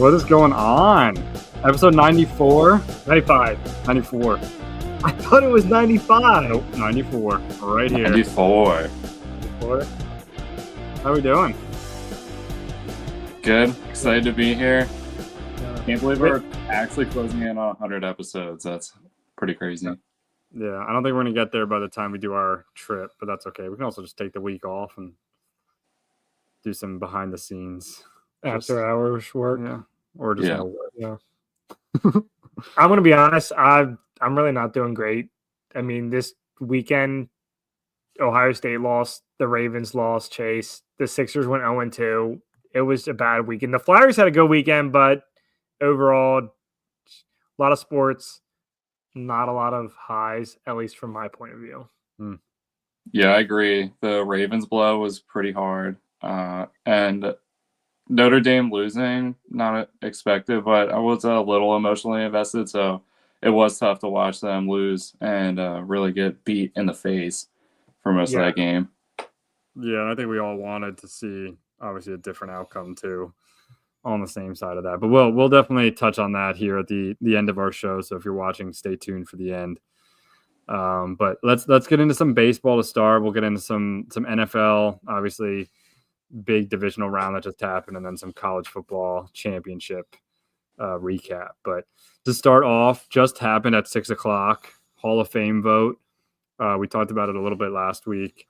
What is going on? Episode 94? 95. 94. I thought it was 95. Nope, 94. Right here. 94. How we doing? Good. Excited to be here. Can't believe we're actually closing in on 100 episodes. That's pretty crazy. Yeah, I don't think we're going to get there by the time we do our trip, but that's okay. We can also just take the week off and do some behind the scenes. After hours work. Yeah. Or just no work. Yeah. I'm going to be honest. I'm really not doing great. I mean, this weekend, Ohio State lost. The Ravens lost. Chase. The Sixers went 0-2. It was a bad weekend. The Flyers had a good weekend, but overall, a lot of sports, not a lot of highs, at least from my point of view. Yeah, I agree. The Ravens blow was pretty hard. And Notre Dame losing, not expected, but I was a little emotionally invested, so it was tough to watch them lose and really get beat in the face for most of that game. Yeah, and I think we all wanted to see, obviously, a different outcome, too, on the same side of that. But we'll definitely touch on that here at the end of our show, so if you're watching, stay tuned for the end. But let's get into some baseball to start. We'll get into some NFL, obviously, big divisional round that just happened, and then some college football championship recap. But to start off, just happened at 6:00, Hall of Fame vote. We talked about it a little bit last week.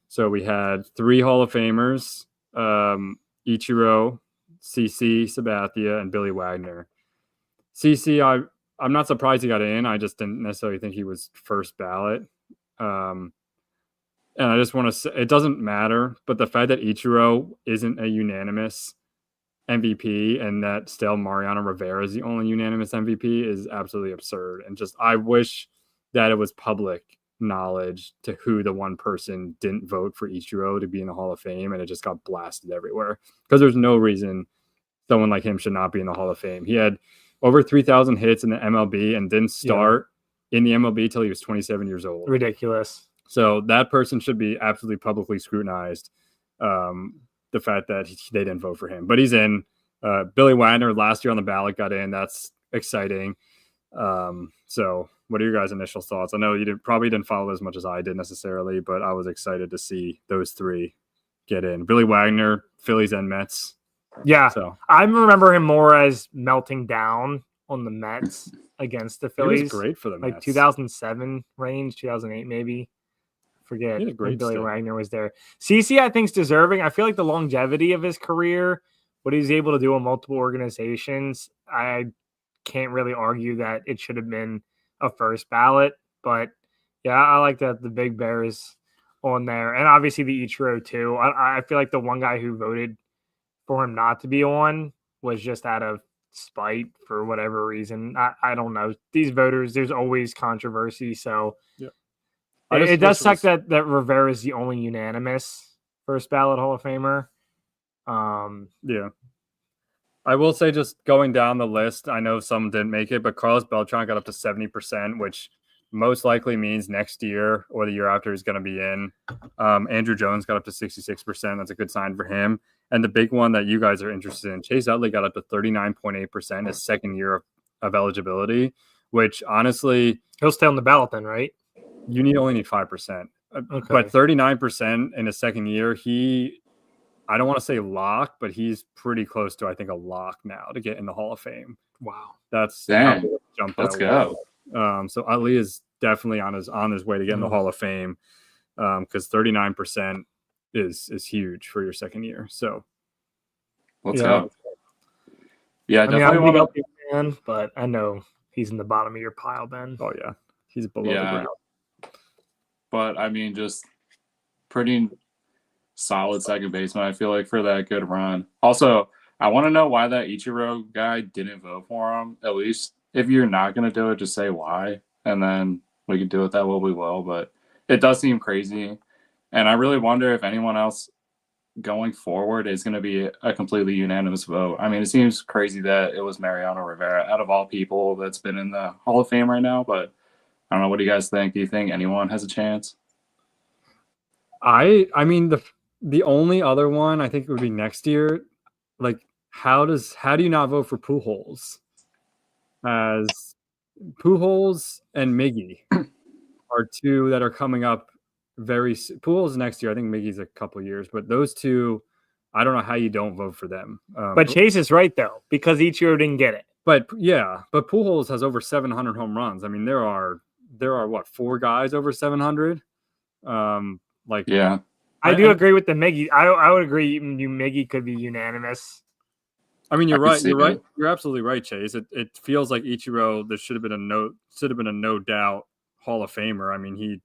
So we had 3 Hall of Famers, Ichiro, CC Sabathia, and Billy Wagner. CC, I'm not surprised he got in. I just didn't necessarily think he was first ballot. And I just want to say, it doesn't matter, but the fact that Ichiro isn't a unanimous MVP and that still Mariano Rivera is the only unanimous MVP is absolutely absurd. And just, I wish that it was public knowledge to who the one person didn't vote for Ichiro to be in the Hall of Fame, and it just got blasted everywhere. Because there's no reason someone like him should not be in the Hall of Fame. He had over 3,000 hits in the MLB and didn't start in the MLB till he was 27 years old. Ridiculous. So that person should be absolutely publicly scrutinized. The fact that they didn't vote for him, but he's in. Billy Wagner last year on the ballot got in. That's exciting. So what are your guys' initial thoughts? I know you probably didn't follow as much as I did necessarily, but I was excited to see those 3 get in. Billy Wagner, Phillies and Mets. Yeah. So I remember him more as melting down on the Mets against the Phillies. He was great for the Mets. Like 2007 range, 2008 maybe. Forget when Billy Wagner was there. CC, I think, is deserving. I feel like the longevity of his career, what he's able to do in multiple organizations, I can't really argue that it should have been a first ballot. But yeah, I like that the Big Bear is on there. And obviously the Ichiro too. I feel like the one guy who voted for him not to be on was just out of spite for whatever reason. I don't know. These voters, there's always controversy. So yeah. It does suck that Rivera is the only unanimous first ballot Hall of Famer. Yeah. I will say, just going down the list, I know some didn't make it, but Carlos Beltran got up to 70%, which most likely means next year or the year after he's going to be in. Andrew Jones got up to 66%. That's a good sign for him. And the big one that you guys are interested in, Chase Utley got up to 39.8%, his second year of eligibility, which honestly... He'll stay on the ballot then, right? You only need 5%. Okay. But 39% in his second year, I don't want to say lock, but he's pretty close to, I think, a lock now to get in the Hall of Fame. Wow. That's damn. Let's go. So Utley is definitely on his way to get in the Hall of Fame, because 39% is huge for your second year. So let's go. Yeah, I mean, I'm a big fan, but I know he's in the bottom of your pile, Ben. Oh yeah, he's below the ground. But I mean, just pretty solid second baseman, I feel like, for that good run. Also, I want to know why that Ichiro guy didn't vote for him. At least if you're not going to do it, just say why, and then we can do it that way. We will. But it does seem crazy, and I really wonder if anyone else going forward is going to be a completely unanimous vote. I mean, it seems crazy that it was Mariano Rivera out of all people that's been in the Hall of Fame right now, but I don't know. What do you guys think? Do you think anyone has a chance? I mean, the only other one I think would be next year. Like, how do you not vote for Pujols? As Pujols and Miggy are two that are coming up Pujols next year. I think Miggy's a couple years, but those two, I don't know how you don't vote for them. But Chase is right though, because Ichiro didn't get it. But Pujols has over 700 home runs. I mean, there are what, 4 guys over 700? Yeah. I do agree with the Miggy. I would agree Miggy could be unanimous. I mean, you're right. You're absolutely right, Chase. It feels like Ichiro, there should have been a no doubt Hall of Famer. I mean, he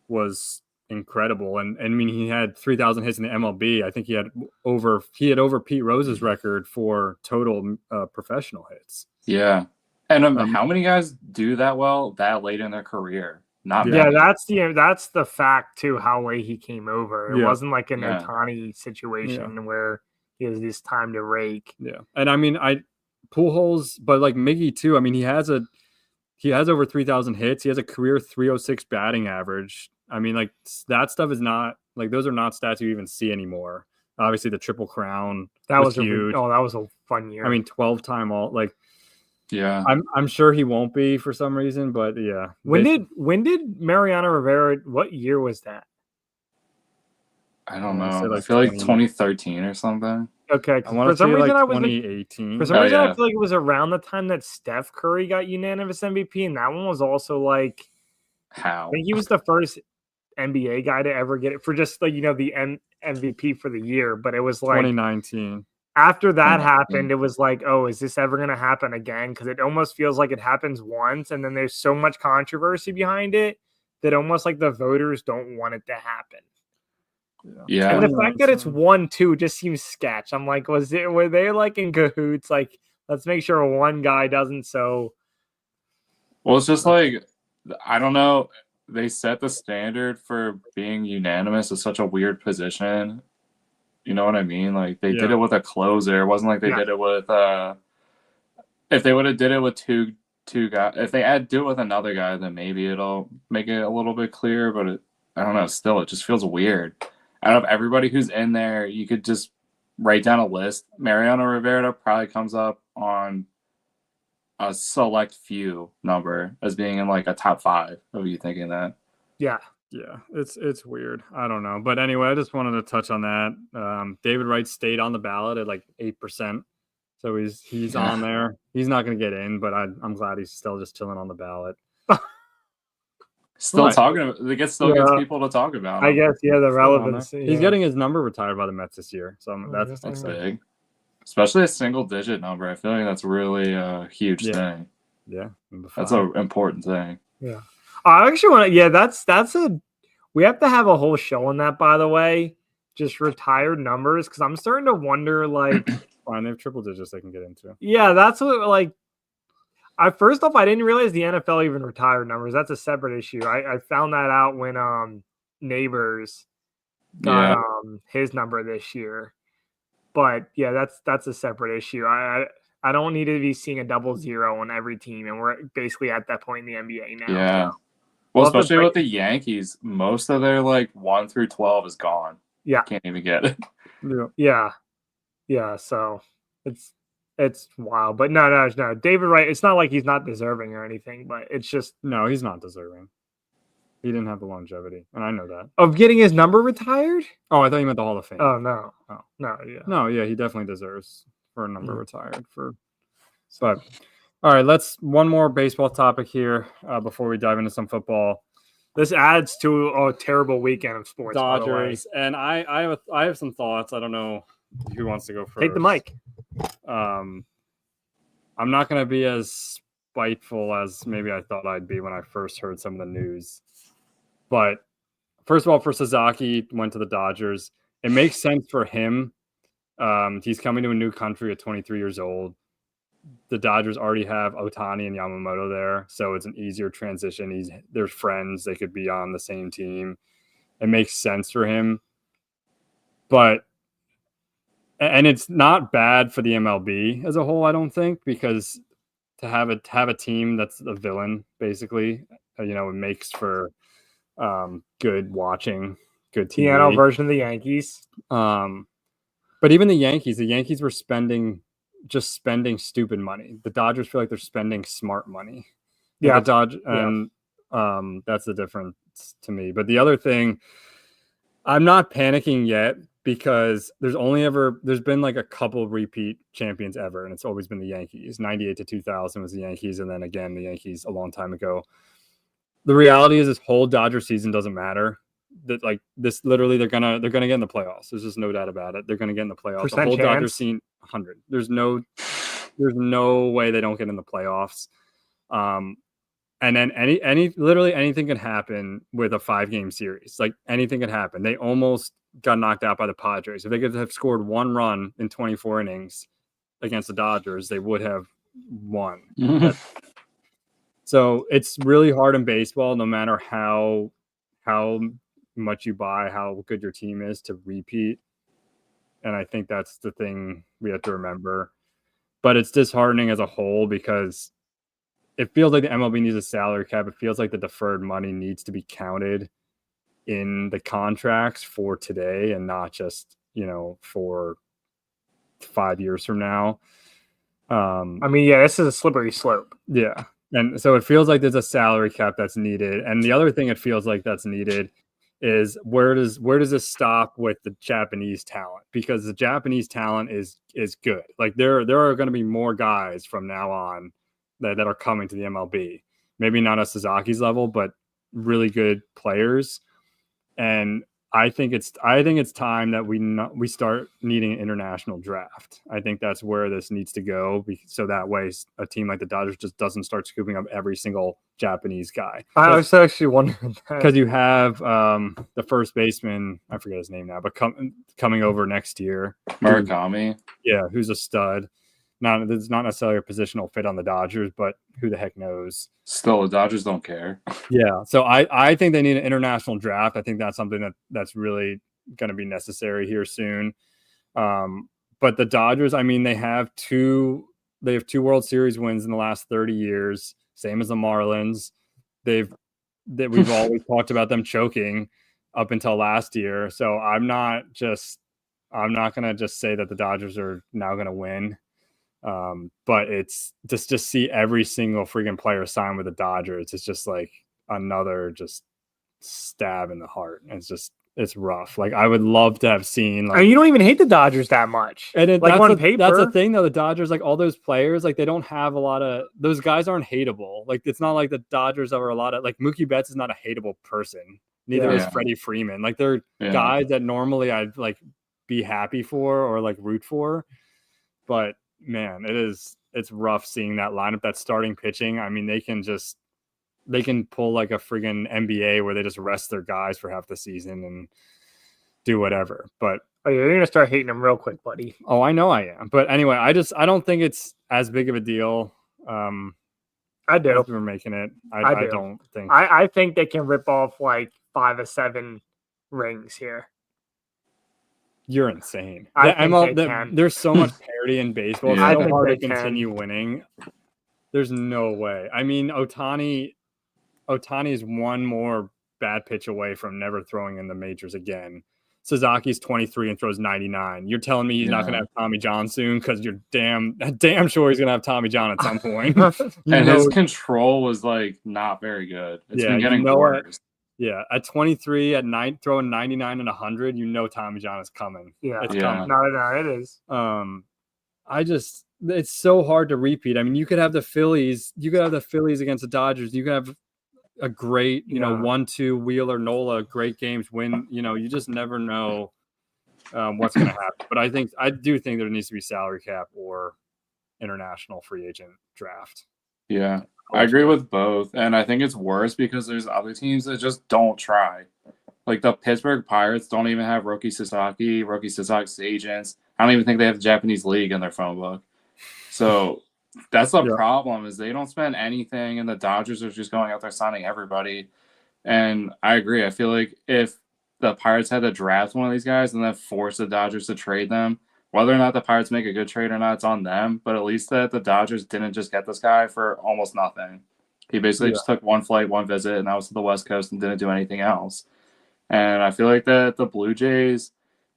was incredible, and I mean, he had 3,000 hits in the MLB. I think he had over Pete Rose's record for total professional hits. Yeah, and how many guys do that well that late in their career? Not yeah, many. that's the fact too. How late he came over. It wasn't like an Ohtani situation where he has this time to rake. Yeah, and I mean, Pujols, but like Miggy too. I mean, he has over 3,000 hits. He has a career 306 batting average. I mean, like that stuff is not like those are not stats you even see anymore. Obviously, the Triple Crown was huge. That was a fun year. I mean, 12-time all like. Yeah, I'm sure he won't be for some reason, but yeah. When did Mariano Rivera? What year was that? I don't know. I feel like 2013 or something. Okay, for some reason, 2018. For some reason, I feel like it was around the time that Steph Curry got unanimous MVP, and that one was also like how? I think he was the first NBA guy to ever get it for just like the MVP for the year, but it was like 2019. After that happened, it was like, oh, is this ever going to happen again? Because it almost feels like it happens once, and then there's so much controversy behind it that almost like the voters don't want it to happen. Yeah. And the fact that it's 1-2 just seems sketch. I'm like, were they like in cahoots? Like, let's make sure one guy doesn't so. Well, it's just like, I don't know. They set the standard for being unanimous is such a weird position. You know what I mean? Like they did it with a closer. It wasn't like they did it with if they would have did it with two guys, if they do it with another guy, then maybe it'll make it a little bit clearer. But I don't know. Still, it just feels weird. Out of everybody who's in there, you could just write down a list. Mariano Rivera probably comes up on a select few number as being in like a top 5 of you thinking that. Yeah. Yeah, it's weird. I don't know. But anyway, I just wanted to touch on that. David Wright stayed on the ballot at like 8%. So he's on there. He's not going to get in, but I'm glad he's still just chilling on the ballot. Still talking about it. Gets people to talk about him. I guess, the relevancy. He's getting his number retired by the Mets this year. So that's big. Especially a single-digit number. I feel like that's really a huge thing. Yeah. That's an important thing. Yeah. I actually want to, we have to have a whole show on that, by the way, just retired numbers, because I'm starting to wonder, like. Fine, they have triple digits they can get into. Yeah, that's what, like, first off, I didn't realize the NFL even retired numbers. That's a separate issue. I found that out when Neighbors got his number this year. But, yeah, that's a separate issue. I don't need to be seeing a 00 on every team, and we're basically at that point in the NBA now. Yeah. Well, especially with the Yankees, most of their like 1 through 12 is gone. Yeah, can't even get it. Yeah. So it's wild, but no. David Wright. It's not like he's not deserving or anything, but it's just no, he's not deserving. He didn't have the longevity, and I know that of getting his number retired. Oh, I thought you meant the Hall of Fame. Oh no, yeah, he definitely deserves for a number retired for. But. All right, let's one more baseball topic here before we dive into some football. This adds to a terrible weekend of sports. Dodgers, and I have some thoughts. I don't know who wants to go first. Take the mic. I'm not going to be as spiteful as maybe I thought I'd be when I first heard some of the news. But first of all, for Sasaki, went to the Dodgers. It makes sense for him. He's coming to a new country at 23 years old. The Dodgers already have Ohtani and Yamamoto there, so it's an easier transition. They're friends. They could be on the same team. It makes sense for him. And it's not bad for the MLB as a whole, I don't think, because to have a team that's a villain, basically, it makes for good watching, good TV. Piano version of the Yankees. But even the Yankees were spending stupid money. The Dodgers feel like they're spending smart money. Yeah. And that's the difference to me. But the other thing, I'm not panicking yet because there's been like a couple repeat champions ever, and it's always been the Yankees. 98 to 2000 was the Yankees, and then again the Yankees a long time ago. The reality is this whole Dodger season doesn't matter. That like this literally they're gonna get in the playoffs. There's just no doubt about it. They're gonna get in the playoffs. The whole Dodger scene 100. There's no way they don't get in the playoffs. And then literally anything can happen with a 5-game series. Like anything can happen. They almost got knocked out by the Padres. If they could have scored 1 run in 24 innings against the Dodgers, they would have won. So it's really hard in baseball, no matter how much you buy, how good your team is, to repeat. And I think that's the thing we have to remember. But it's disheartening as a whole because it feels like the MLB needs a salary cap. It feels like the deferred money needs to be counted in the contracts for today and not just, for 5 years from now. This is a slippery slope. Yeah. And so it feels like there's a salary cap that's needed. And the other thing it feels like that's needed is where does this stop with the Japanese talent? Because the Japanese talent is good. Like there are going to be more guys from now on that are coming to the MLB. Maybe not at Sasaki's level, but really good players. And I think it's time that we start needing an international draft. I think that's where this needs to go, so that way a team like the Dodgers just doesn't start scooping up every single Japanese guy. I was actually wondering that. Because you have the first baseman, I forget his name now, but coming over next year. Murakami. Who's a stud. It's not necessarily a positional fit on the Dodgers, but who the heck knows? Still, the Dodgers don't care. Yeah, so I think they need an international draft. I think that's something that's really going to be necessary here soon. But the Dodgers, they have two World Series wins in the last 30 years, same as the Marlins. We've always talked about them choking up until last year. So I'm not going to just say that the Dodgers are now going to win. But it's just see every single freaking player sign with the Dodgers. It's just like another just stab in the heart. It's rough. Like I would love to have seen. You don't even hate the Dodgers that much. And on paper, that's the thing though. The Dodgers, like all those players, like they don't have a lot of those guys aren't hateable. Like it's not like the Dodgers are a lot of like Mookie Betts is not a hateable person. Neither is Freddie Freeman. Like they're guys that normally I'd like be happy for or like root for, but. Man, it's rough seeing that lineup, that starting pitching. They can pull like a friggin' NBA where they just rest their guys for half the season and do whatever. But you're gonna start hating them real quick, buddy. Oh, I know I am. But anyway, I don't think it's as big of a deal. I do. We're making it. I don't think. I think they can rip off like 5 or 7 rings here. You're insane. There's so much parity in baseball. It's so hard to continue winning. There's no way. Ohtani is one more bad pitch away from never throwing in the majors again. Sasaki's 23 and throws 99. You're telling me he's not going to have Tommy John soon because you're damn sure he's going to have Tommy John at some point. His control was like not very good. It's been getting worse. Yeah, at 23, throwing 99 and 100, Tommy John is coming. Yeah, it's coming. No, it is. It's so hard to repeat. You could have the Phillies. You could have the Phillies against the Dodgers. You could have a great, 1-2 Wheeler Nola, great games win. You just never know what's going to happen. But I do think there needs to be salary cap or international free agent draft. Yeah. I agree with both, and I think it's worse because there's other teams that just don't try. Like the Pittsburgh Pirates don't even have Roki Sasaki's agents. I don't even think they have the Japanese league in their phone book. So that's the problem is they don't spend anything, and the Dodgers are just going out there signing everybody. And I agree. I feel like if the Pirates had to draft one of these guys and then force the Dodgers to trade them, whether or not the Pirates make a good trade or not, it's on them. But at least that the Dodgers didn't just get this guy for almost nothing. He basically just took one flight, one visit, and that was to the West Coast and didn't do anything else. And I feel like that the Blue Jays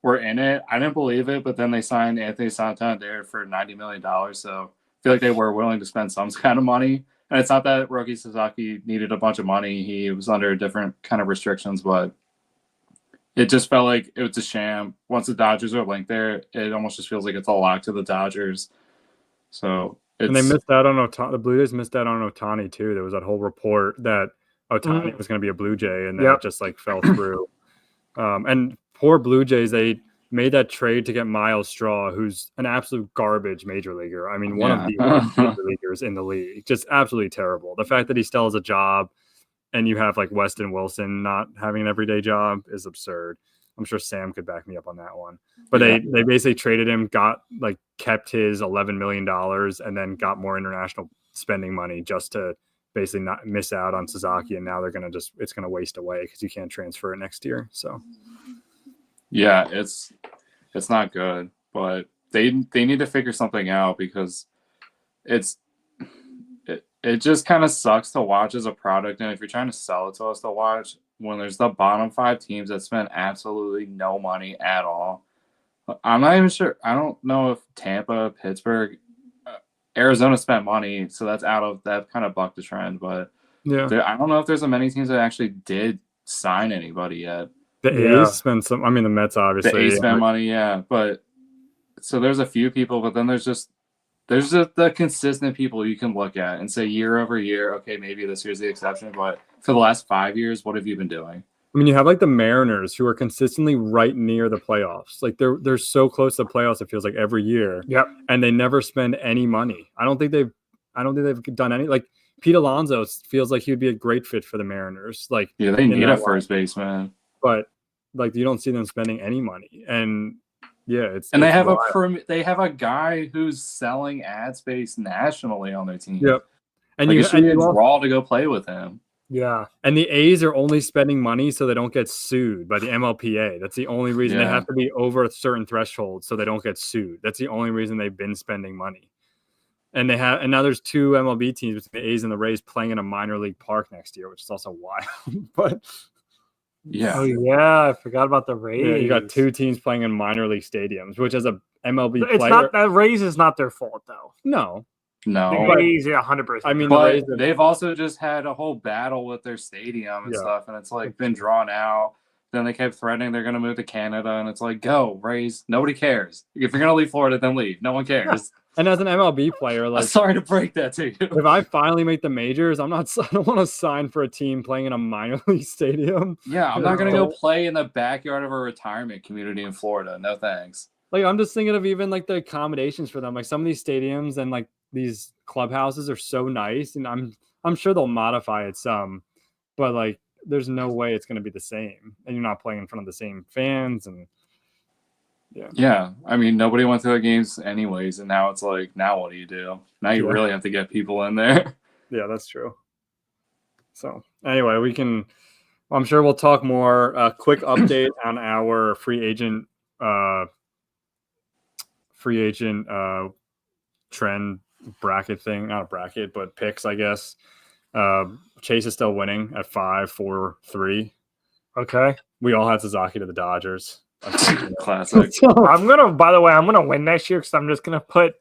were in it. I didn't believe it, but then they signed Anthony Santander for $90 million. So I feel like they were willing to spend some kind of money. And it's not that Roki Sasaki needed a bunch of money. He was under different kind of restrictions, but it just felt like it was a sham. Once the Dodgers are linked there, it almost just feels like it's a lock to the Dodgers. So and they missed out on Ohtani. The Blue Jays missed out on Ohtani too. There was that whole report that Ohtani was going to be a Blue Jay, and then it just like fell through. And poor Blue Jays, they made that trade to get Miles Straw, who's an absolute garbage major leaguer. I mean, one of the worst major leaguers in the league. Just absolutely terrible. The fact that he still has a job and you have like Weston Wilson not having an everyday job is absurd. I'm sure Sam could back me up on that one. But they basically traded him, kept his $11 million, and then got more international spending money just to basically not miss out on Sasaki. And now they're going to it's going to waste away because you can't transfer it next year. So yeah, it's not good, but they need to figure something out because it just kind of sucks to watch as a product. And if you're trying to sell it to us to watch, when there's the bottom 5 teams that spend absolutely no money at all, I'm not even sure. I don't know if Tampa, Pittsburgh, Arizona spent money, so that kind of bucked the trend. But I don't know if there's many teams that actually did sign anybody yet. The A's spent some. I mean, the Mets obviously. The A's spent money, but so there's a few people, but then there's just the consistent people you can look at and say year over year, okay, maybe this year's the exception, but for the last 5 years, what have you been doing? I mean, you have like the Mariners who are consistently right near the playoffs. Like they're so close to the playoffs, it feels like every year. Yep. And they never spend any money. I don't think they've done any. Like Pete Alonso feels like he would be a great fit for the Mariners. Like they need a first baseman. But like you don't see them spending any money. And they have a guy who's selling ad space nationally on their team. Yep. And you should draw to go play with him. Yeah. And the A's are only spending money so they don't get sued by the MLPA. That's the only reason. They have to be over a certain threshold so they don't get sued. That's the only reason they've been spending money. And now there's 2 MLB teams between the A's and the Rays playing in a minor league park next year, which is also wild. But I forgot about the Rays. Yeah, you got 2 teams playing in minor league stadiums, which as a MLB it's player, not that Rays is not their fault though. No. The Rays, 100%. I mean, but they've also just had a whole battle with their stadium and stuff, and it's like been drawn out. Then they kept threatening they're going to move to Canada, and it's like, go Rays. Nobody cares. If you're going to leave Florida, then leave. No one cares. And as an MLB player, like, I'm sorry to break that to you. If I finally make the majors, I don't want to sign for a team playing in a minor league stadium. Yeah, I'm not going to go play in the backyard of a retirement community in Florida. No thanks. Like, I'm just thinking of even like the accommodations for them. Like some of these stadiums and like these clubhouses are so nice, and I'm sure they'll modify it some, but like there's no way it's going to be the same, and you're not playing in front of the same fans. And yeah, I mean, nobody went to the games anyways, and now it's like, now what do you do? Now you really have to get people in there. Yeah, that's true. So anyway, I'm sure we'll talk more. Quick update on our free agent trend bracket thing. Not a bracket, but picks, I guess. Chase is still winning at 5-4-3. Okay. We all had Sasaki to the Dodgers. Classic. I'm gonna win next year because I'm just gonna put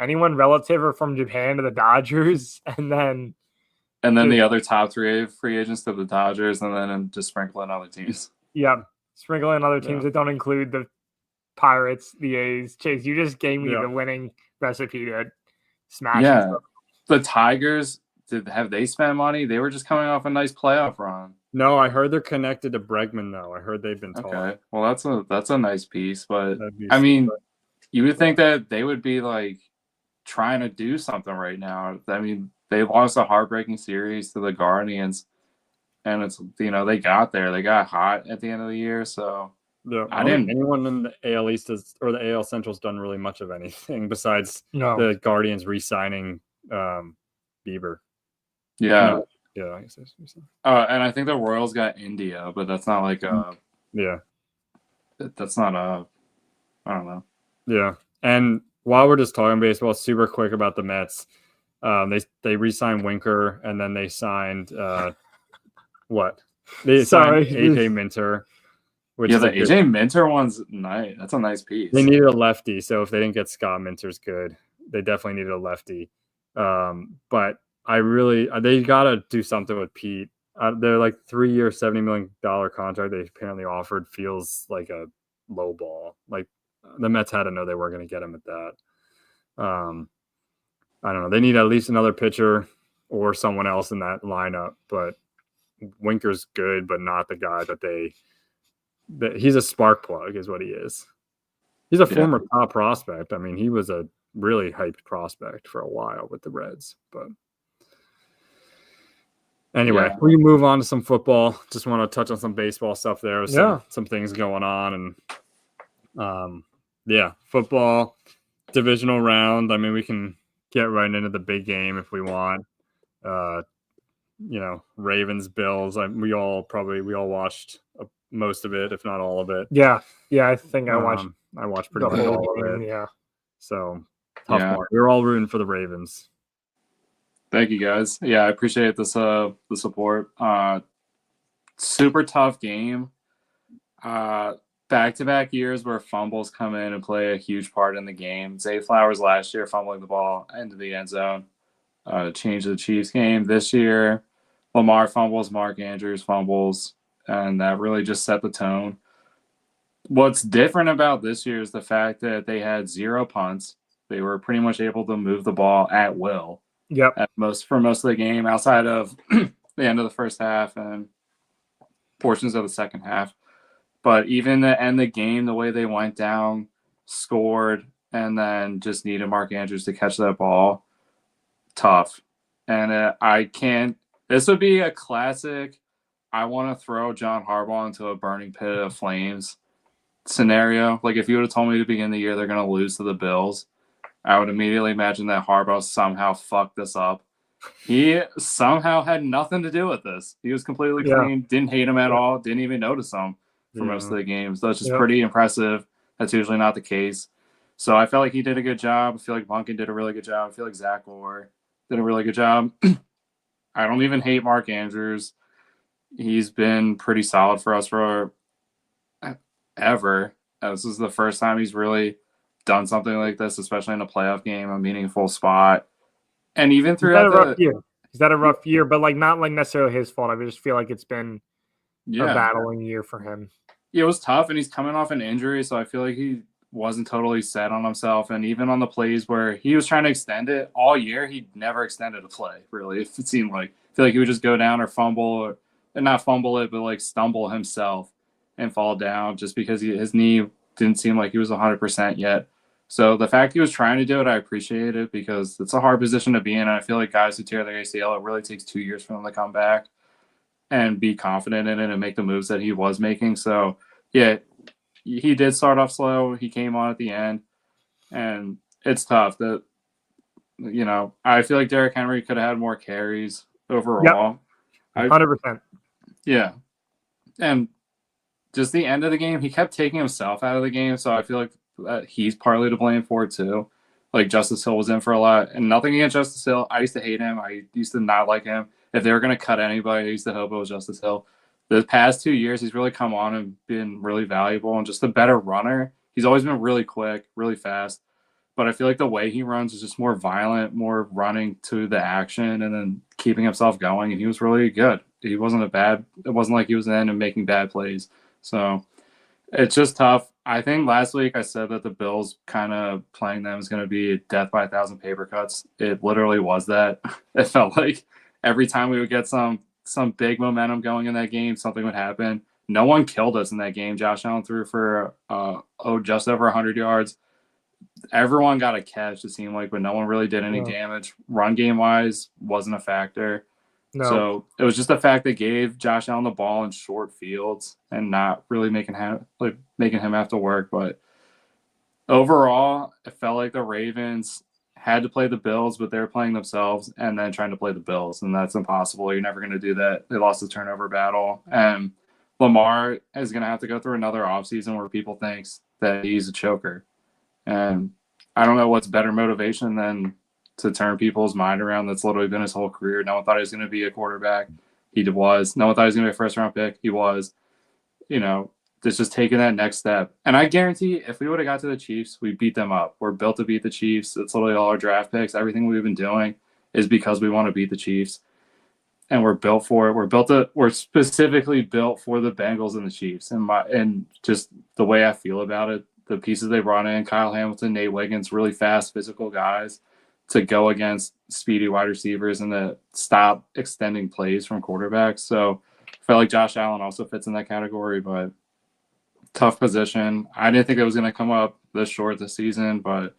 anyone relative or from Japan to the Dodgers, and then the other top 3 free agents to the Dodgers, and then just sprinkle in other teams. Yeah, sprinkle in other teams that don't include the Pirates, the A's. Chase, you just gave me the winning recipe to smash. Yeah, the Tigers. Have they spent money? They were just coming off a nice playoff run. No, I heard they're connected to Bregman though. I heard they've been told. Okay, well that's a nice piece, but I mean, you would think that they would be like trying to do something right now. I mean, they lost a heartbreaking series to the Guardians, and it's they got there, they got hot at the end of the year. So I didn't. Anyone in the AL East or the AL Central's done really much of anything besides the Guardians re-signing Bieber. Yeah. Yeah, I guess that's and I think the Royals got India, but that's not like that's not I don't know. Yeah, and while we're just talking baseball, super quick about the Mets. They re-signed Winker, and then they signed what? They signed AJ Minter, Yeah, the AJ Minter one's nice. That's a nice piece. They needed a lefty, so if they didn't get Scott, Minter's good. They definitely needed a lefty. But they got to do something with Pete. They're like 3-year, $70 million contract they apparently offered feels like a low ball. Like the Mets had to know they weren't going to get him at that. I don't know. They need at least another pitcher or someone else in that lineup. But Winker's good, but not the guy that he's a spark plug is what he is. He's a former top prospect. I mean, he was a really hyped prospect for a while with the Reds. But anyway, we can move on to some football. Just want to touch on some baseball stuff there. Some things going on. And football, divisional round. I mean, we can get right into the big game if we want. Ravens, Bills. We all watched most of it, if not all of it. Yeah, I think I watched pretty much all of it. Yeah. So tough one. We were all rooting for the Ravens. Thank you guys. Yeah, I appreciate this the support. Super tough game. Back-to-back years where fumbles come in and play a huge part in the game. Zay Flowers last year fumbling the ball into the end zone. Changed the Chiefs game. This year, Lamar fumbles, Mark Andrews fumbles, and that really just set the tone. What's different about this year is the fact that they had 0 punts. They were pretty much able to move the ball at will. Yep. For most of the game, outside of the end of the first half and portions of the second half. But even to end the game, the way they went down, scored, and then just needed Mark Andrews to catch that ball, tough. And this would be a classic, I want to throw John Harbaugh into a burning pit of flames scenario. Like if you would have told me to begin the year they're going to lose to the Bills, I would immediately imagine that Harbaugh somehow fucked this up. He somehow had nothing to do with this. He was completely clean, didn't hate him at all, didn't even notice him for most of the games. That's just pretty impressive. That's usually not the case. So I felt like he did a good job. I feel like Bunkin did a really good job. I feel like Zach Orr did a really good job. I don't even hate Mark Andrews. He's been pretty solid for us for ever. This is the first time he's really done something like this, especially in a playoff game, a meaningful spot. And even throughout He's had a rough year, but not necessarily his fault. I just feel like it's been a battling year for him. Yeah, it was tough, and he's coming off an injury, so I feel like he wasn't totally set on himself. And even on the plays where he was trying to extend it all year, he never extended a play, really. It seemed like. I feel like he would just go down or fumble, and not fumble it, but stumble himself and fall down just because his knee didn't seem like he was 100% yet. So the fact he was trying to do it, I appreciate it because it's a hard position to be in. And I feel like guys who tear their ACL, it really takes 2 years for them to come back and be confident in it and make the moves that he was making. So, yeah, he did start off slow. He came on at the end. And it's tough that, I feel like Derrick Henry could have had more carries overall. Yep. 100%. Yeah. And just the end of the game, he kept taking himself out of the game. So I feel like he's partly to blame for it too. Like Justice Hill was in for a lot, and nothing against Justice Hill. I used to hate him. I used to not like him. If they were going to cut anybody, I used to hope it was Justice Hill. The past 2 years, he's really come on and been really valuable and just a better runner. He's always been really quick, really fast. But I feel like the way he runs is just more violent, more running to the action and then keeping himself going. And he was really good. It wasn't like he was in and making bad plays. So it's just tough. I think last week I said that the Bills kind of playing them is going to be death by 1,000 paper cuts. It literally was that. It felt like every time we would get some big momentum going in that game, something would happen. No one killed us in that game. Josh Allen threw for just over 100 yards. Everyone got a catch, it seemed like, but no one really did any damage. Run game wise wasn't a factor. No. So it was just the fact that gave Josh Allen the ball in short fields and not really making him have to work. But overall, it felt like the Ravens had to play the Bills, but they were playing themselves and then trying to play the Bills, and that's impossible. You're never going to do that. They lost the turnover battle, and Lamar is going to have to go through another offseason where people think that he's a choker. And I don't know what's better motivation than to turn people's mind around. That's literally been his whole career. No one thought he was going to be a quarterback. He was. No one thought he was going to be a first-round pick. He was. it's just taking that next step. And I guarantee if we would have got to the Chiefs, we beat them up. We're built to beat the Chiefs. It's literally all our draft picks. Everything we've been doing is because we want to beat the Chiefs. And we're built for it. We're specifically built for the Bengals and the Chiefs. And just the way I feel about it, the pieces they brought in, Kyle Hamilton, Nate Wiggins, really fast, physical guys to go against speedy wide receivers and to stop extending plays from quarterbacks. So I felt like Josh Allen also fits in that category, but tough position. I didn't think it was going to come up this short this season, but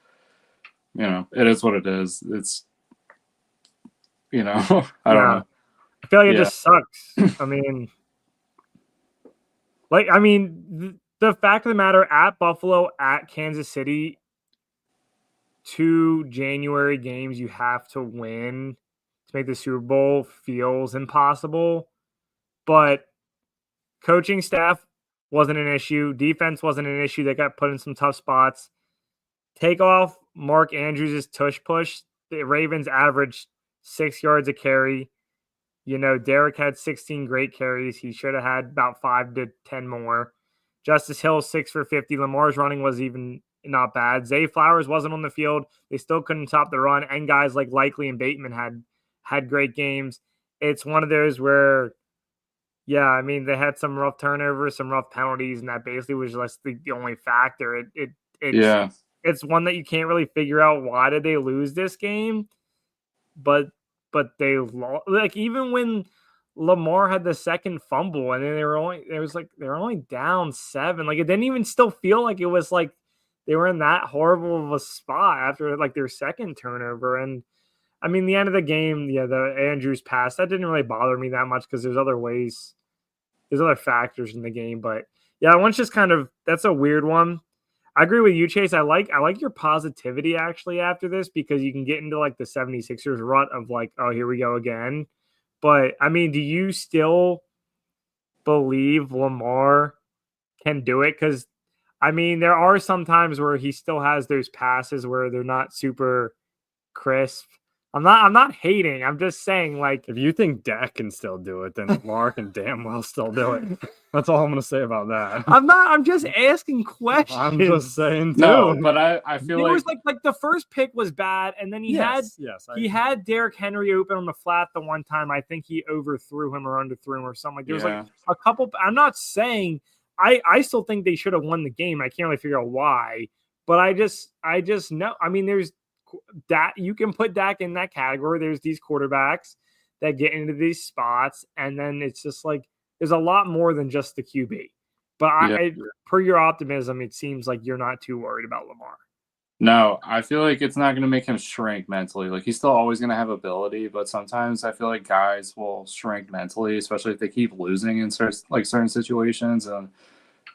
it is what it is. It's I don't know. I feel like it just sucks. I mean, the fact of the matter, at Buffalo, at Kansas City, 2 January games you have to win to make the Super Bowl feels impossible. But coaching staff wasn't an issue. Defense wasn't an issue. They got put in some tough spots. Take off Mark Andrews' tush push. The Ravens averaged 6 yards a carry. Derek had 16 great carries. He should have had about 5 to 10 more. Justice Hill, 6 for 50. Lamar's running was even not bad. Zay Flowers wasn't on the field. They still couldn't stop the run. And guys like Likely and Bateman had great games. It's one of those where, they had some rough turnovers, some rough penalties, and that basically was just the only factor. It's one that you can't really figure out why did they lose this game, but they lost. Like, even when Lamar had the second fumble and then they were only down 7. Like, it didn't even still feel like it was like they were in that horrible of a spot after like their second turnover. And I mean, the end of the game, the Andrews pass, that didn't really bother me that much because there's other factors in the game. But one's just that's a weird one. I agree with you, Chase. I like your positivity actually after this, because you can get into like the 76ers rut of like, oh, here we go again. But I mean, do you still believe Lamar can do it? Because I mean, there are some times where he still has those passes where they're not super crisp. I'm not hating. I'm just saying, like, if you think Dak can still do it, then Lamar can damn well still do it. That's all I'm going to say about that. I'm just asking questions. I'm just saying too. No, but I feel it was like the first pick was bad, and then he had Derrick Henry open on the flat the one time. I think he overthrew him or underthrew him or something. Like, there was like a couple. I'm not saying I still think they should have won the game. I can't really figure out why, but I just know. I mean, there's that you can put Dak in that category. There's these quarterbacks that get into these spots, and then it's just like there's a lot more than just the QB. But per your optimism, it seems like you're not too worried about Lamar. No, I feel like it's not going to make him shrink mentally. Like, he's still always going to have ability, but sometimes I feel like guys will shrink mentally, especially if they keep losing in certain situations. And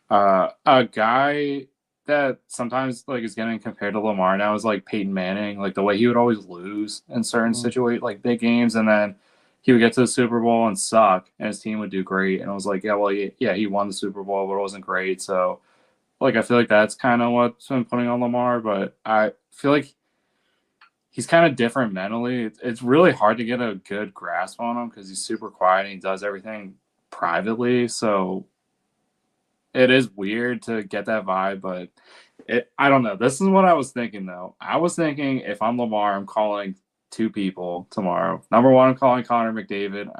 a guy that sometimes like is getting compared to Lamar now is like Peyton Manning, like the way he would always lose in certain situations, like big games, and then he would get to the Super Bowl and suck, and his team would do great. And I was like, he won the Super Bowl, but it wasn't great. So, like, I feel like that's kind of what's been putting on Lamar, but I feel like he's kind of different mentally. It's really hard to get a good grasp on him because he's super quiet and he does everything privately. So it is weird to get that vibe, but I don't know. This is what I was thinking, though. I was thinking if I'm Lamar, I'm calling 2 people tomorrow. Number 1, I'm calling Connor McDavid.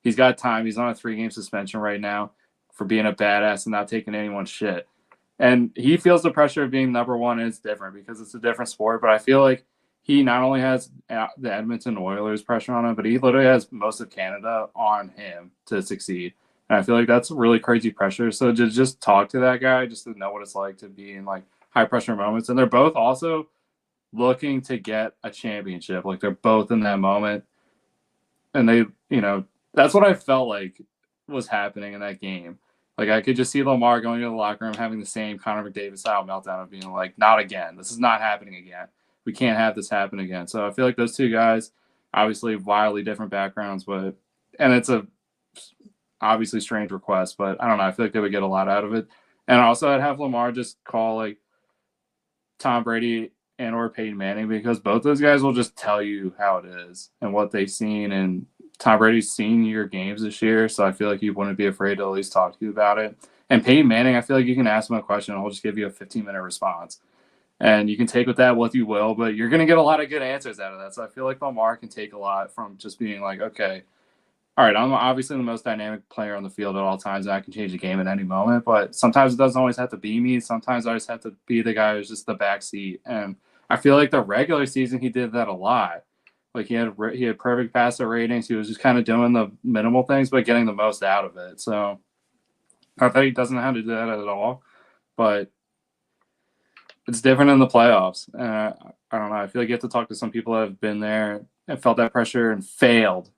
He's got time. He's on a 3-game suspension right now for being a badass and not taking anyone's shit. And he feels the pressure of being number 1, and it's different because it's a different sport. But I feel like he not only has the Edmonton Oilers pressure on him, but he literally has most of Canada on him to succeed. And I feel like that's really crazy pressure. So to just talk to that guy, just to know what it's like to be in like high pressure moments. And they're both also looking to get a championship. Like, they're both in that moment. And they, that's what I felt like was happening in that game. Like, I could just see Lamar going to the locker room, having the same Connor McDavid style meltdown of being like, not again. This is not happening again. We can't have this happen again. So I feel like those 2 guys, obviously wildly different backgrounds, and it's a obviously strange request, but I don't know. I feel like they would get a lot out of it. And also I'd have Lamar just call like Tom Brady and or Peyton Manning, because both those guys will just tell you how it is and what they've seen. And Tom Brady's seen your games this year, so I feel like he wouldn't be afraid to at least talk to you about it. And Peyton Manning, I feel like you can ask him a question and he'll just give you a 15-minute response. And you can take with that what you will, but you're going to get a lot of good answers out of that. So I feel like Lamar can take a lot from just being like, okay, all right, I'm obviously the most dynamic player on the field at all times, and I can change the game at any moment. But sometimes it doesn't always have to be me. Sometimes I just have to be the guy who's just the backseat. And I feel like the regular season he did that a lot. Like he had perfect passer ratings. He was just kind of doing the minimal things, but getting the most out of it. So I think he doesn't know how to do that at all. But it's different in the playoffs. I don't know. I feel like you have to talk to some people that have been there and felt that pressure and failed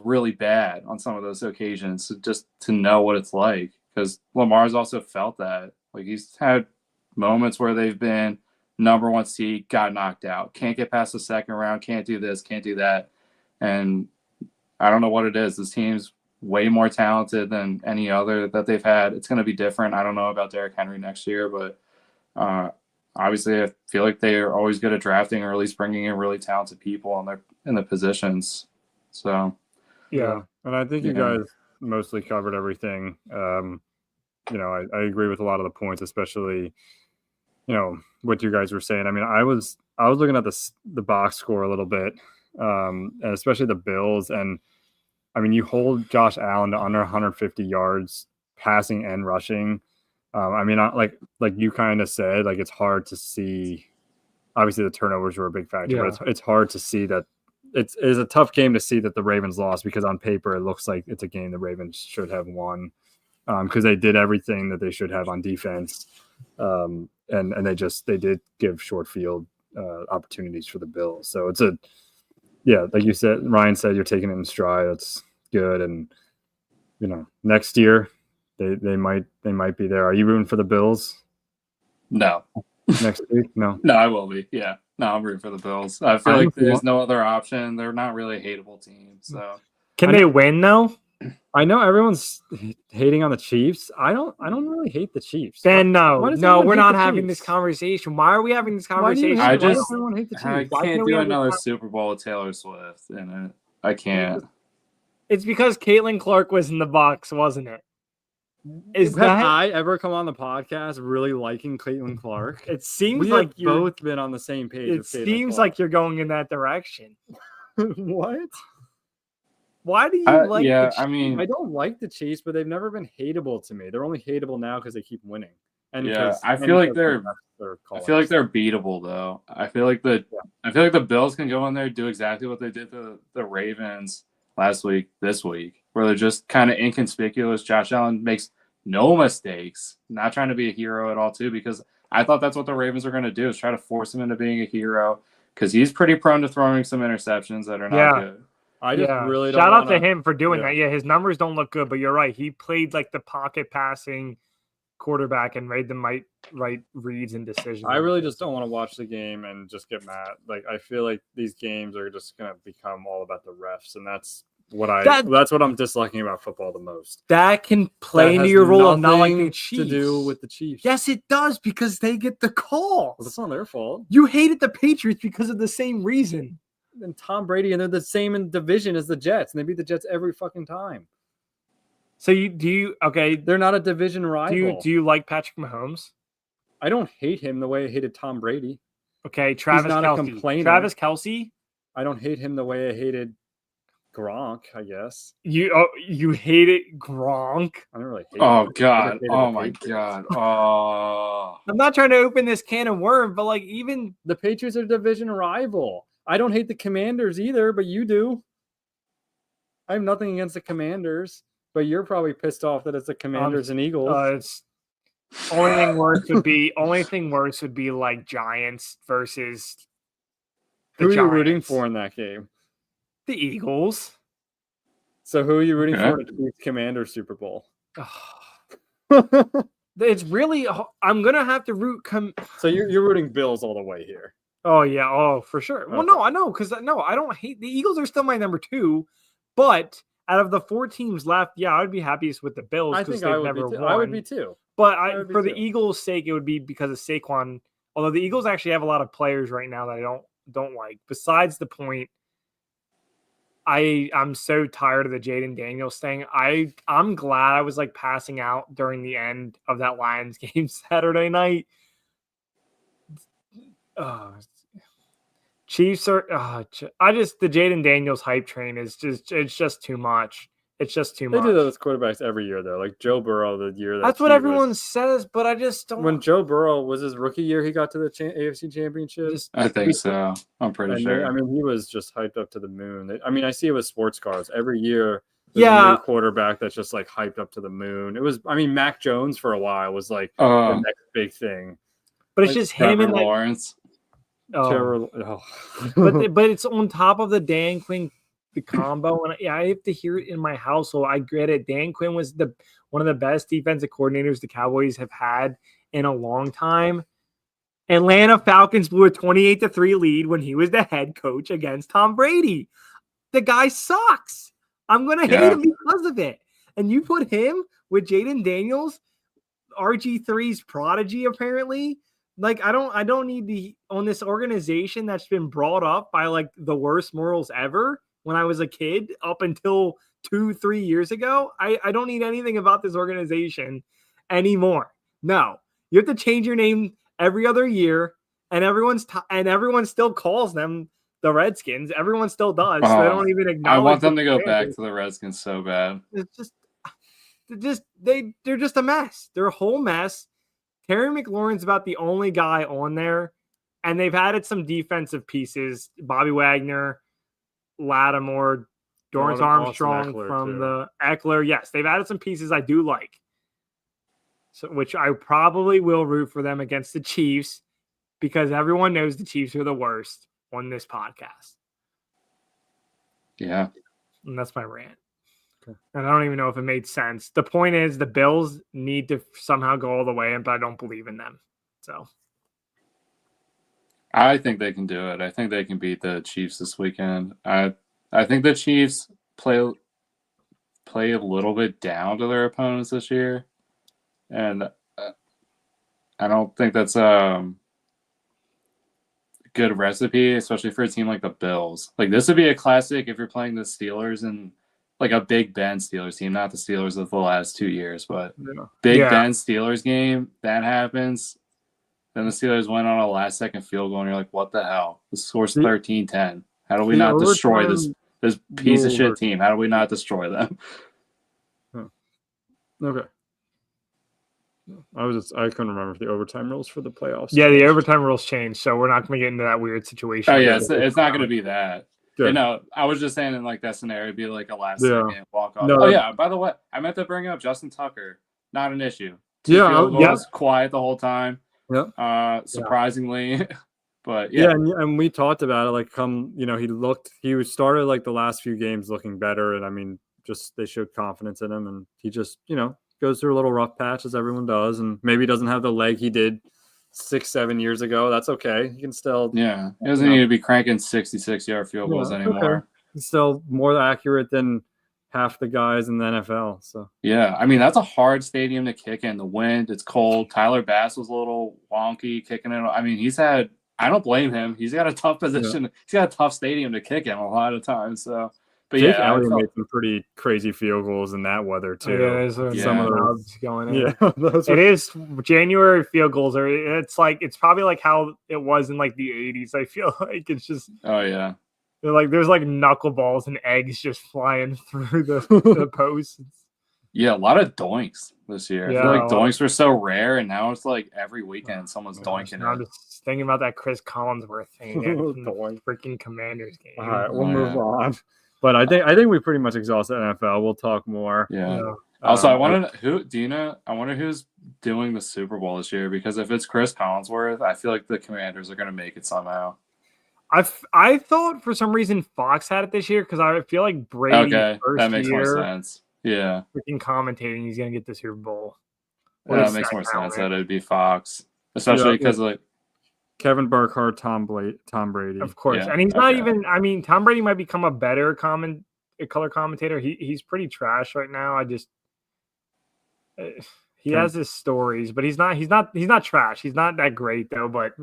really bad on some of those occasions, just to know what it's like. Because Lamar's also felt that. Like he's had moments where they've been number one seed, got knocked out, can't get past the second round, can't do this, can't do that. And I don't know what it is. This team's way more talented than any other that they've had. It's going to be different. I don't know about Derrick Henry next year, but obviously I feel like they are always good at drafting or at least bringing in really talented people in the positions. So yeah, and I think you guys mostly covered everything. I agree with a lot of the points, especially what you guys were saying. I mean, I was looking at the box score a little bit, and especially the Bills. And I mean, you hold Josh Allen to under 150 yards passing and rushing. I mean, like you kind of said, like it's hard to see. Obviously, the turnovers were a big factor, but it's hard to see that. It's a tough game to see that the Ravens lost, because on paper it looks like it's a game the Ravens should have won, because they did everything that they should have on defense, and they did give short field opportunities for the Bills. So it's like you said, Ryan said, you're taking it in stride. That's good, and next year they might be there. Are you rooting for the Bills? No. Next week? No. No, I will be. Yeah. No, I'm rooting for the Bills. I feel like there's no other option. They're not really a hateable team. So can they win though? I know everyone's hating on the Chiefs. I don't really hate the Chiefs. Ben, no, we're not having this conversation. Why are we having this conversation? I can't do another Super Bowl with Taylor Swift in it. I can't. It's because Caitlin Clark was in the box, wasn't it? Have I ever come on the podcast really liking Caitlin Clark? It seems like you've both been on the same page. It seems like you're going in that direction. What? Why do you like the Chiefs? I mean, I don't like the Chiefs, but they've never been hateable to me. They're only hateable now because they keep winning. And I feel like they're beatable though. I feel like the Bills can go in there and do exactly what they did to the Ravens last week, this week, where they're just kind of inconspicuous. Josh Allen makes no mistakes, not trying to be a hero at all too, because I thought that's what the Ravens are going to do, is try to force him into being a hero, because he's pretty prone to throwing some interceptions that are not good. I just really don't shout out to him for doing that. Yeah, his numbers don't look good, but you're right. He played like the pocket passing quarterback and made the right reads and decisions. I really just don't want to watch the game and just get mad. Like, I feel like these games are just going to become all about the refs, and that's what I'm disliking about football the most. That can play into your role of not liking the Chiefs. To do with the Chiefs. Yes, it does, because they get the calls. Well, that's not their fault. You hated the Patriots because of the same reason. And Tom Brady, and they're the same in division as the Jets, and they beat the Jets every fucking time. So they're not a division rival. Do you like Patrick Mahomes? I don't hate him the way I hated Tom Brady. Okay, Travis Kelce. Travis Kelce. I don't hate him the way I hated Gronk, I guess. You hated Gronk? I don't really hate him. Oh God. Oh my God. Oh. I'm not trying to open this can of worms, but like, even the Patriots are a division rival. I don't hate the Commanders either, but you do. I have nothing against the Commanders, but you're probably pissed off that it's the Commanders and Eagles. Only thing worse would be like Giants versus the Giants. Who are you rooting for in that game? The Eagles. So who are you rooting for to beat the Commanders Super Bowl? It's really, I'm gonna have to root. So you're rooting Bills all the way here. Oh yeah, for sure. Well, no, I know, because I don't hate the Eagles. Are still my number 2, but out of the 4 teams left, I would be happiest with the Bills because they've never won. I would be too. But for the Eagles' sake, it would be because of Saquon. Although the Eagles actually have a lot of players right now that I don't like. Besides the point, I'm so tired of the Jaden Daniels thing. I'm glad I was like passing out during the end of that Lions game Saturday night. Chiefs are the Jaden Daniels hype train is just too much. It's just too much. They do that with quarterbacks every year, though. Like Joe Burrow, the year that's what everyone says, but I just don't. When Joe Burrow was his rookie year, he got to the AFC Championship. I think so. I'm pretty sure. I mean, he was just hyped up to the moon. I mean, I see it with sports cars every year. There's a new quarterback that's just like hyped up to the moon. It was, I mean, Mac Jones for a while was like the next big thing. But it's just him and Lawrence. But it's on top of the Dan Quinn the combo, and I have to hear it in my household. I get it. Dan Quinn was one of the best defensive coordinators the Cowboys have had in a long time. Atlanta Falcons blew a 28-3 lead when he was the head coach against Tom Brady. The guy sucks. I'm gonna hate him because of it. And you put him with Jaden Daniels, RG3's prodigy, apparently. Like, I don't need the on this organization that's been brought up by like the worst morals ever when I was a kid up until 2-3 years ago. I don't need anything about this organization anymore. No, you have to change your name every other year, and everyone still calls them the Redskins. Everyone still does. They don't even acknowledge. I want them to go back to the Redskins so bad. It's they're just a mess. They're a whole mess. Terry McLaurin's about the only guy on there, and they've added some defensive pieces. Bobby Wagner, Lattimore, Dorrance Armstrong from the Eckler. Yes, they've added some pieces I do like. So, which I probably will root for them against the Chiefs because everyone knows the Chiefs are the worst on this podcast. Yeah. And that's my rant. Okay. And I don't even know if it made sense. The point is the Bills need to somehow go all the way, but I don't believe in them. So I think they can do it. I think they can beat the Chiefs this weekend. I think the Chiefs play a little bit down to their opponents this year. And I don't think that's a good recipe, especially for a team like the Bills. Like, this would be a classic if you're playing the Steelers and like a Big Ben Steelers team, not the Steelers of the last 2 years, but Big Ben Steelers game, that happens. Then the Steelers went on a last-second field goal, and you're like, what the hell? The score's 13-10. How do we not destroy this piece of shit team? How do we not destroy them? Okay. I couldn't remember if the overtime rules for the playoffs. Yeah, the overtime rules changed, so we're not going to get into that weird situation. Oh yeah, it's not going to be that. You know, I was just saying in like that scenario, it'd be like a last second walk off. Oh yeah, by the way, I meant to bring up Justin Tucker. Not an issue. Was quiet the whole time. Yeah. Surprisingly, but and we talked about it. Like, he started like the last few games looking better, and I mean, just they showed confidence in him, and he just goes through a little rough patch as everyone does, and maybe doesn't have the leg he did 6-7 years ago. That's okay. He can still he doesn't need to be cranking 66-yard field goals anymore. Okay. He's still more accurate than half the guys in the NFL. So I mean, that's a hard stadium to kick in. The wind, it's cold. Tyler Bass was a little wonky kicking it. I mean, I don't blame him. He's got a tough position. He's got a tough stadium to kick in a lot of times. So but Jake Elliott made some pretty crazy field goals in that weather too. Some of those going in. It is January field goals are. It's probably like how it was in like the 80s. I feel like it's just. Oh yeah. There's like knuckleballs and eggs just flying through the posts. Yeah, a lot of doinks this year. I feel like doinks were so rare, and now it's like every weekend someone's doinking it. I'm just thinking about that Chris Collinsworth thing from the freaking Commanders game. All right, we'll move on. But I think we pretty much exhausted NFL. We'll talk more. Yeah. Also, I wonder who's doing the Super Bowl this year, because if it's Chris Collinsworth, I feel like the Commanders are going to make it somehow. I thought for some reason Fox had it this year because I feel like Brady. Okay, that makes more sense. Yeah. Freaking commentating, he's going to get the Super Bowl. Yeah, that makes more sense that it'd be Fox, especially because like Kevin Burkhardt, Tom Brady. Of course. And he's not even, I mean, Tom Brady might become a better color commentator. He's pretty trash right now. He has his stories, but he's not trash. He's not that great though, but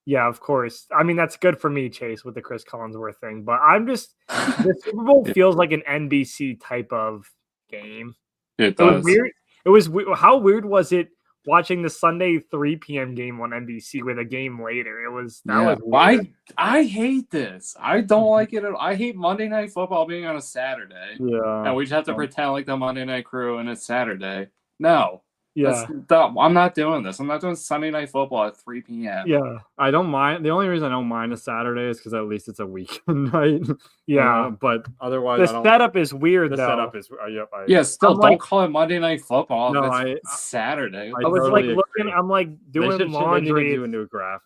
Yeah, of course. I mean, that's good for me, Chase, with the Chris Collinsworth thing. But I'm just the Super Bowl feels like an NBC type of game. It does. It was weird. It was how weird was it watching the Sunday 3 p.m. game on NBC with a game later? It was was weird. I hate this. I don't like it at all. I hate Monday Night Football being on a Saturday. Yeah. And we just have to pretend like the Monday Night Crew and it's Saturday. No. Yeah. I'm not doing this. I'm not doing Sunday Night Football at 3 p.m. Yeah. I don't mind. The only reason I don't mind a Saturday is because at least it's a weekend night. Yeah. But otherwise, the setup is weird, the though. setup is, still don't call it Monday Night Football. No, it's Saturday. I was totally like looking, I'm like doing laundry. They do a new graph.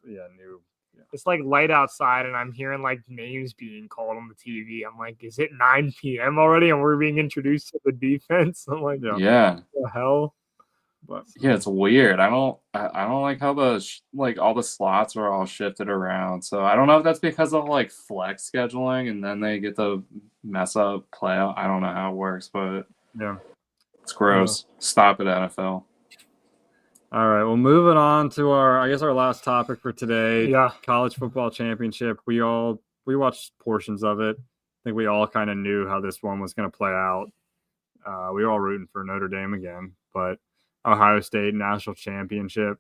It's like light outside, and I'm hearing like names being called on the TV. I'm like, is it 9 p.m. already? And we're being introduced to the defense. I'm like, yeah. What the hell? But yeah, it's weird. I don't like how all the slots are all shifted around. So I don't know if that's because of like flex scheduling, and then they get to mess up playoff. I don't know how it works, but yeah, it's gross. Yeah. Stop it, NFL. All right, well, moving on to our last topic for today. Yeah, college football championship. We watched portions of it. I think we all kind of knew how this one was going to play out. We were all rooting for Notre Dame again, but Ohio State national championship.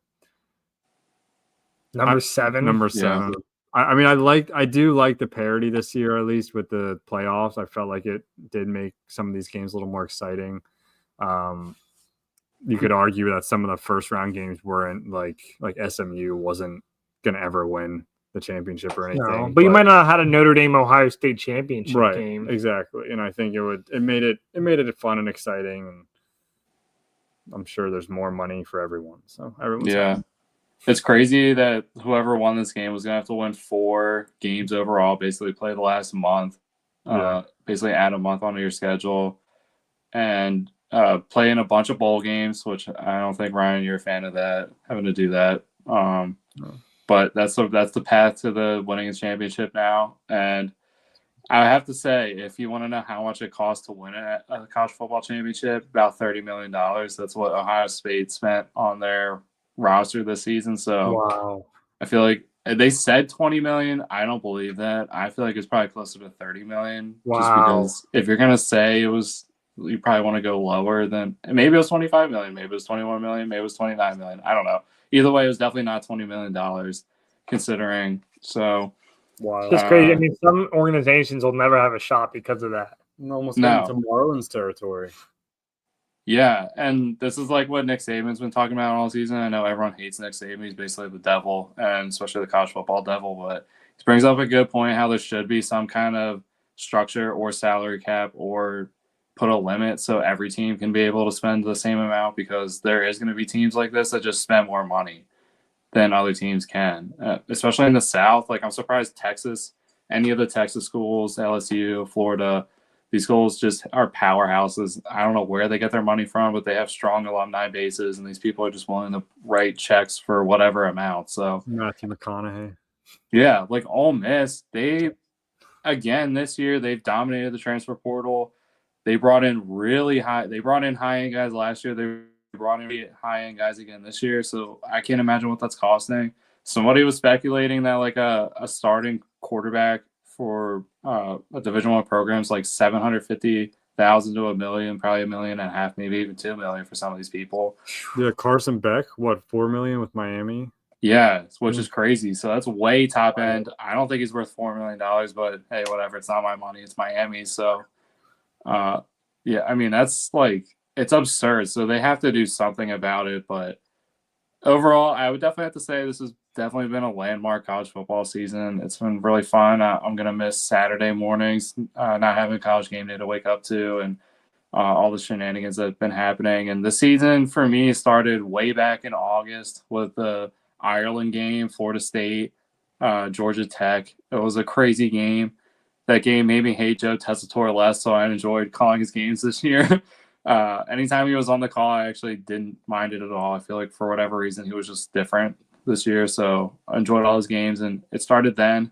Number seven. Yeah. I mean, I do like the parity this year, at least with the playoffs. I felt like it did make some of these games a little more exciting. You could argue that some of the first round games weren't like SMU wasn't going to ever win the championship or anything. No, but you might not have had a Notre Dame Ohio State championship game. Exactly. And I think it made it fun and exciting, and I'm sure there's more money for everyone. So everyone's happy. It's crazy that whoever won this game was going to have to win 4 games overall, basically play the last month, basically add a month onto your schedule, and play in a bunch of bowl games, which I don't think, Ryan, you're a fan of that, having to do that. No. But that's the path to the winning a championship now. And I have to say, if you want to know how much it costs to win a college football championship, about $30 million. That's what Ohio State spent on their roster this season. So wow. I feel like they said 20 million. I don't believe that. I feel like it's probably closer to 30 million. Wow. Just because if you're going to say it was, you probably want to go lower than, maybe it was 25 million, maybe it was 21 million, maybe it was 29 million. I don't know. Either way, it was definitely not $20 million considering. So wow. It's just crazy. I mean, some organizations will never have a shot because of that. Almost into Marlins territory. Yeah, and this is like what Nick Saban's been talking about all season. I know everyone hates Nick Saban. He's basically the devil, and especially the college football devil. But he brings up a good point how there should be some kind of structure or salary cap or put a limit so every team can be able to spend the same amount, because there is going to be teams like this that just spend more money than other teams can, especially in the South. Like, I'm surprised Texas, any of the Texas schools, LSU, Florida, these schools just are powerhouses. I don't know where they get their money from, but they have strong alumni bases, and these people are just willing to write checks for whatever amount. So Matthew McConaughey. Yeah, like Ole Miss, this year, they've dominated the transfer portal. They brought in high-end guys last year. They brought in high-end guys again this year. So I can't imagine what that's costing. Somebody was speculating that like a starting quarterback for a Division I program is like $750,000 to $1 million, probably $1.5 million, maybe even $2 million for some of these people. Yeah, Carson Beck, $4 million with Miami? Yeah, which is crazy. So that's way top end. I don't think he's worth $4 million, but hey, whatever. It's not my money. It's Miami. So, yeah, I mean, that's like, it's absurd. So they have to do something about it. But overall, I would definitely have to say this has definitely been a landmark college football season. It's been really fun. I'm going to miss Saturday mornings, not having college game day to wake up to, and all the shenanigans that have been happening. And the season for me started way back in August with the Ireland game, Florida State, Georgia Tech. It was a crazy game. That game made me hate Joe Tessitore less, so I enjoyed calling his games this year. Anytime he was on the call, I actually didn't mind it at all. I feel like for whatever reason, he was just different this year. So I enjoyed all his games, and it started then,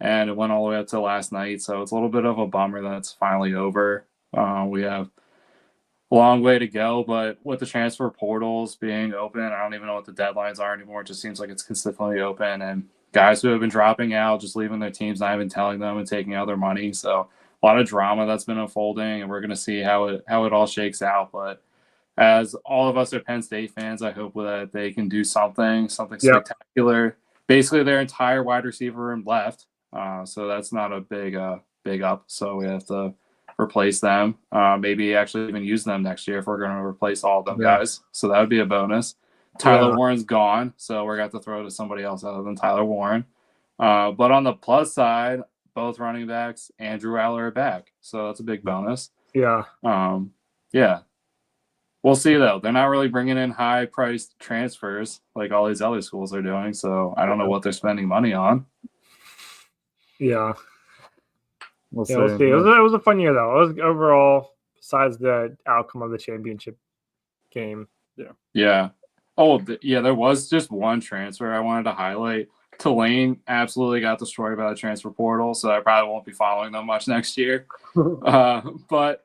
and it went all the way up to last night. So it's a little bit of a bummer that it's finally over. We have a long way to go, but with the transfer portals being open, I don't even know what the deadlines are anymore. It just seems like it's consistently open, and guys who have been dropping out, just leaving their teams, not even telling them and taking out their money. So a lot of drama that's been unfolding, and we're going to see how it all shakes out. But as all of us are Penn State fans, I hope that they can do something spectacular. Basically, their entire wide receiver room left, so that's not a big up. So we have to replace them. Maybe actually even use them next year if we're going to replace all of them guys. So that would be a bonus. Tyler Warren's gone, so we're going to have to throw to somebody else other than Tyler Warren. But on the plus side, both running backs and Drew Aller are back, so that's a big bonus. Yeah. Yeah. We'll see, though. They're not really bringing in high-priced transfers like all these other schools are doing, so I don't know what they're spending money on. Yeah. We'll see. It was a fun year, though. It was overall, besides the outcome of the championship game. Yeah. Oh, there was just one transfer I wanted to highlight. Tulane absolutely got destroyed by the transfer portal, so I probably won't be following them much next year. But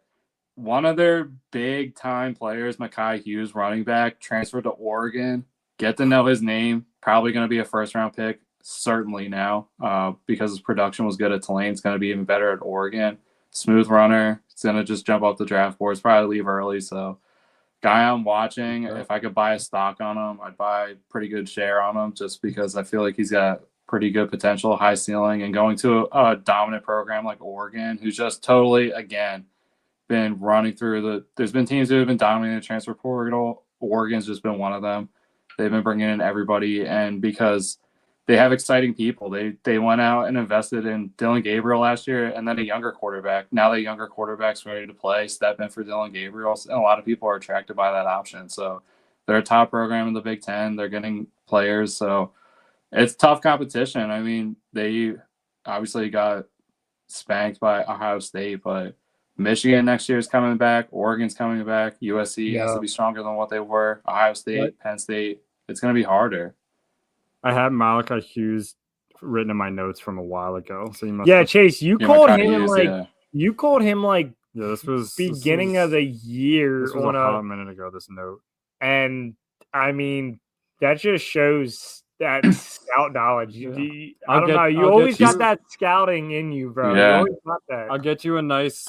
one of their big-time players, Mekhi Hughes, running back, transferred to Oregon. Get to know his name. Probably going to be a first-round pick, certainly now, because his production was good at Tulane. It's going to be even better at Oregon. Smooth runner. It's going to just jump off the draft boards, probably leave early. So, guy I'm watching, if I could buy a stock on him, I'd buy a pretty good share on him just because I feel like he's got pretty good potential, high ceiling, and going to a dominant program like Oregon, who's just totally, again, been running through there's been teams who have been dominating the transfer portal. Oregon's just been one of them. They've been bringing in everybody, and because they have exciting people, they went out and invested in Dillon Gabriel last year and then a younger quarterback. Now the younger quarterback's ready to play, step in for Dillon Gabriel, and a lot of people are attracted by that option. So they're a top program in the Big Ten. They're getting players, so it's tough competition. I mean, they obviously got spanked by Ohio State, but Michigan next year is coming back. Oregon's coming back. USC has to be stronger than what they were. Ohio State, Penn State. It's going to be harder. I had Malachi Hughes written in my notes from a while ago. So you must. Yeah, Chase, you called him you called him this was beginning of the year. This was a minute ago. This note, and I mean that just shows that scout knowledge. I don't know. You always got that scouting in you, bro. Yeah. You always got that. I'll get you a nice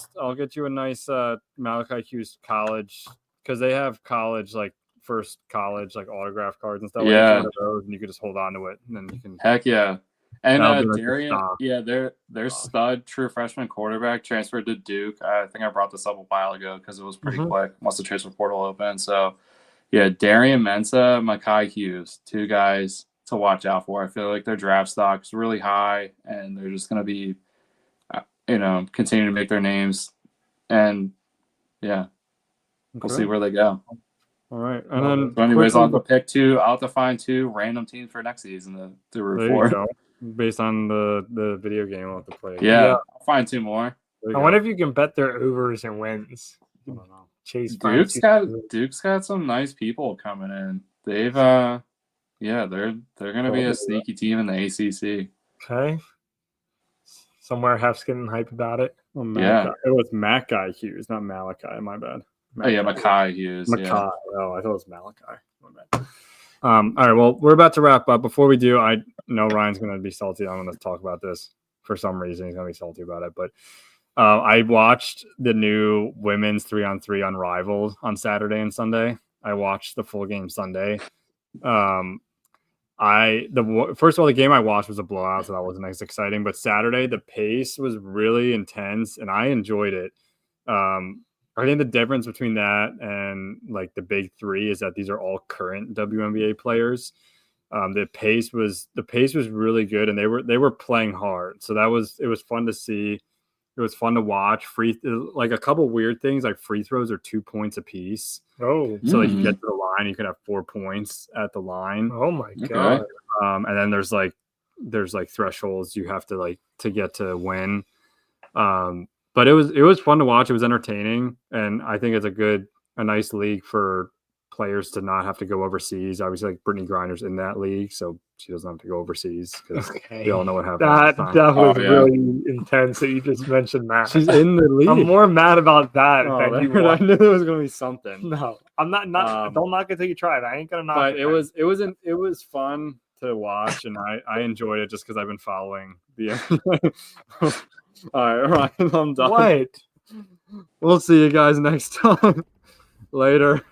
Malachi Hughes college, because they have college first college autograph cards and stuff. Yeah. Like those, and you can just hold on to it, and then you can. Heck yeah. And Darian, their stud true freshman quarterback transferred to Duke. I think I brought this up a while ago because it was pretty quick once the transfer portal opened. So, yeah, Darian Mensah, Mekhi Hughes, two guys to watch out for. I feel like their draft stock is really high, and they're just going to be, continuing to make their names. And, yeah, we'll see where they go. All right. And then, so anyways, I'll have to find two random teams for next season to root for. Based on the video game we'll have to play. Yeah, I'll find two more. I wonder if you can bet their overs and wins. I don't know. Chase Duke's got some nice people coming in. They've they're gonna be a sneaky team in the ACC. Okay. Somewhere Hef's getting hype about it. It was Mekhi Hughes, not Malachi. My bad. Mekhi Hughes. Mekhi. Yeah. Oh, I thought it was Malachi. My bad. All right. Well, we're about to wrap up. Before we do, I know Ryan's going to be salty. I'm going to talk about this for some reason. He's going to be salty about it. But I watched the new women's 3-on-3 Unrivaled on Saturday and Sunday. I watched the full game Sunday. First of all, the game I watched was a blowout, so that wasn't as exciting. But Saturday, the pace was really intense, and I enjoyed it. I think the difference between that and the big three is that these are all current WNBA players. The pace was really good, and they were playing hard. So it was fun to see. It was fun to watch. A couple weird things, like free throws are 2 points apiece. Oh, so you get to the line, you can have 4 points at the line. Oh my god! And then there's thresholds you have to get to win. But it was fun to watch. It was entertaining, and I think it's a nice league for players to not have to go overseas. Obviously, Brittany Griner's in that league, so she doesn't have to go overseas because we all know what happened. That was really intense that you just mentioned that. She's in the league. I'm more mad about that than you were. I knew there was going to be something. No, I'm not. Don't knock it till you try it. I ain't gonna knock. But it was fun. to watch, and I enjoyed it just because I've been following the. All right, Ryan, I'm done. What? We'll see you guys next time. Later.